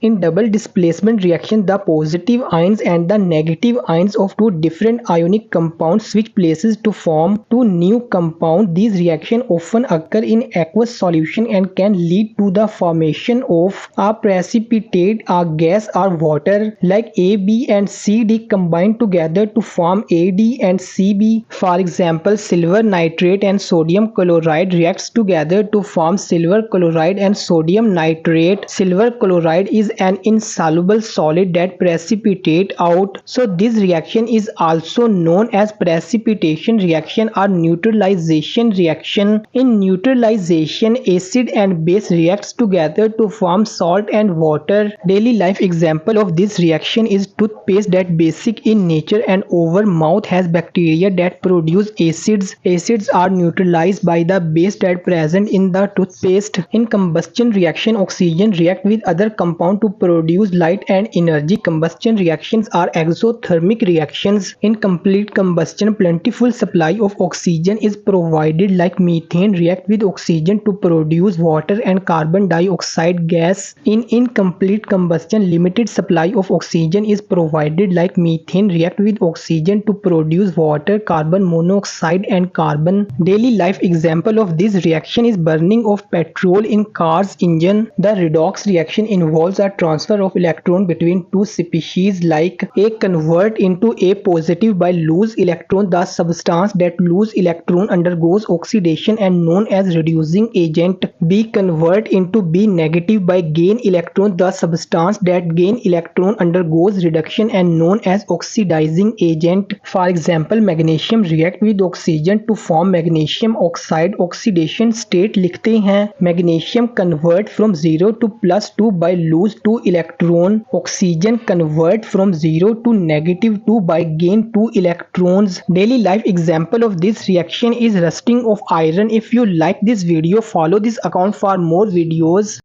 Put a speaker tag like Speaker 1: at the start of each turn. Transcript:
Speaker 1: In double displacement reaction, the positive ions and the negative ions of two different ionic compounds switch places to form two new compounds. These reactions often occur in aqueous solution and can lead to the formation of a precipitate, a gas or water. Like A, B and C, D combine together to form AD and CB. For example, silver nitrate and sodium chloride reacts together to form silver chloride and sodium nitrate. Silver chloride is an insoluble solid that precipitates out. So this reaction is also known as precipitation reaction or neutralization reaction. In neutralization, acid and base reacts together to form salt and water. Daily life example of this reaction is toothpaste that basic in nature and over mouth has bacteria that produce acids. Acids are neutralized by the base that present in the toothpaste. In combustion reaction, oxygen react with other compound to produce light and energy. Combustion reactions are exothermic reactions. In complete combustion, plentiful supply of oxygen is provided, like methane react with oxygen to produce water and carbon dioxide gas. In incomplete combustion, limited supply of oxygen is provided, like methane react with oxygen to produce water, carbon monoxide and carbon. Daily life example of this reaction is burning of petrol in car's engine. The redox reaction involves a transfer of electron between two species, like A convert into A positive by lose electron. The substance that lose electron undergoes oxidation and known as reducing agent. B convert into B negative by gain electron. The substance that gain electron undergoes reduction and known as oxidizing agent. For example, magnesium react with oxygen to form magnesium oxide. Oxidation state लिखते हैं magnesium convert from 0 to +2 by lose 2 electron. Oxygen convert from 0 to -2 by gain 2 electrons. Daily life example of this reaction is rusting of iron. If you like this video, follow this account for more videos.